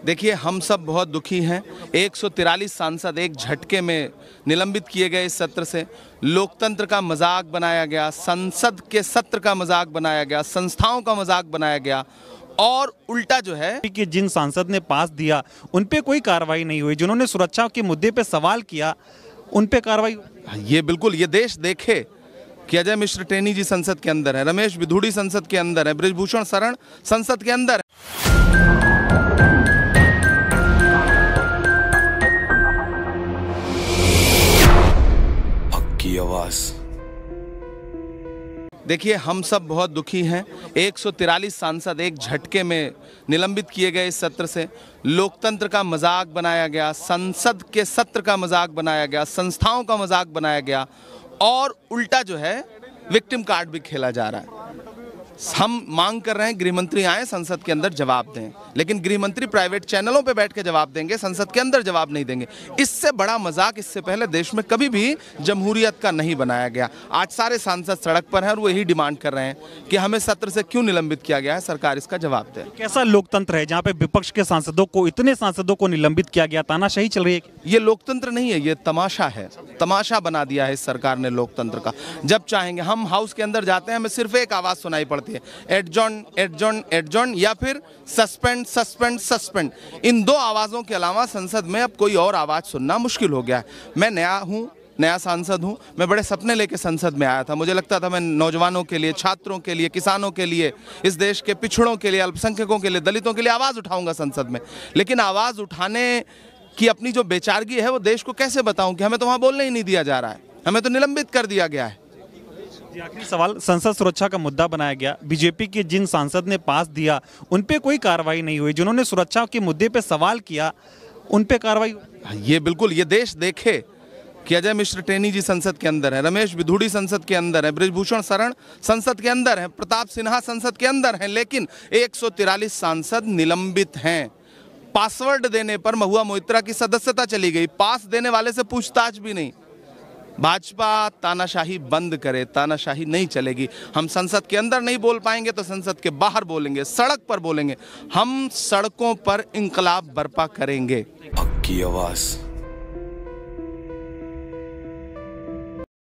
देखिए, हम सब बहुत दुखी हैं। 143 सांसद एक झटके में निलंबित किए गए इस सत्र से। लोकतंत्र का मजाक बनाया गया, संसद के सत्र का मजाक बनाया गया, संस्थाओं का मजाक बनाया गया और उल्टा जो है कि जिन सांसद ने पास दिया उन पे कोई कार्रवाई नहीं हुई, जिन्होंने सुरक्षा के मुद्दे पे सवाल किया उन पे कार्रवाई। ये बिल्कुल, ये देश देखे कि अजय मिश्र टेनी जी संसद के अंदर है, रमेश बिधूड़ी संसद के अंदर है, बृजभूषण शरण संसद के अंदर है। की आवाज। देखिए, हम सब बहुत दुखी हैं। 143 सांसद एक झटके में निलंबित किए गए इस सत्र से। लोकतंत्र का मजाक बनाया गया, संसद के सत्र का मजाक बनाया गया, संस्थाओं का मजाक बनाया गया और उल्टा जो है विक्टिम कार्ड भी खेला जा रहा है। हम मांग कर रहे हैं गृहमंत्री आए, संसद के अंदर जवाब दें, लेकिन गृहमंत्री प्राइवेट चैनलों पे बैठ के जवाब देंगे, संसद के अंदर जवाब नहीं देंगे। इससे बड़ा मजाक इससे पहले देश में कभी भी जमहूरियत का नहीं बनाया गया। आज सारे सांसद सड़क पर हैं और वो यही डिमांड कर रहे हैं कि हमें सत्र से क्यों निलंबित किया गया है, सरकार इसका जवाब दे। कैसा लोकतंत्र है जहाँ पे विपक्ष के सांसदों को, इतने सांसदों को निलंबित किया गया? तानाशाही चल रही है। ये लोकतंत्र नहीं है, ये तमाशा है। तमाशा बना दिया है इस सरकार ने लोकतंत्र का। जब चाहेंगे हम हाउस के अंदर जाते हैं, हमें सिर्फ एक आवाज सुनाई पड़ती है, एडजॉर्न एडजॉर्न एडजॉर्न या फिर सस्पेंड सस्पेंड सस्पेंड। इन दो आवाजों के अलावा संसद में अब कोई और आवाज सुनना मुश्किल हो गया है। मैं नया हूँ, नया सांसद हूँ। मैं बड़े सपने लेके संसद में आया था। मुझे लगता था मैं नौजवानों के लिए, छात्रों के लिए, किसानों के लिए, इस देश के पिछड़ों के लिए, अल्पसंख्यकों के लिए, दलितों के लिए आवाज़ उठाऊंगा संसद में। लेकिन आवाज़ उठाने की अपनी जो बेचारगी है वो देश को कैसे बताऊं कि हमें तो वहाँ बोलने ही नहीं दिया जा रहा है, हमें तो निलंबित कर दिया गया है। आखिरी सवाल, संसद सुरक्षा का मुद्दा बनाया गया, बीजेपी के जिन सांसद ने पास दिया उन पे कोई कार्रवाई नहीं हुई, जिन्होंने सुरक्षा के मुद्दे पे सवाल किया उन पे कार्रवाई। ये बिल्कुल, ये देश देखे कि अजय मिश्र टेनी जी संसद के अंदर है, रमेश बिधूड़ी संसद के अंदर है, बृजभूषण शरण संसद के अंदर है, प्रताप सिन्हा संसद के अंदर है, लेकिन 143 सांसद निलंबित हैं। पासवर्ड देने पर महुआ मोइत्रा की सदस्यता चली गई, पास देने वाले से पूछताछ भी नहीं। भाजपा तानाशाही बंद करे, तानाशाही नहीं चलेगी। हम संसद के अंदर नहीं बोल पाएंगे तो संसद के बाहर बोलेंगे, सड़क पर बोलेंगे। हम सड़कों पर इंकलाब बर्पा करेंगे। हक की आवाज।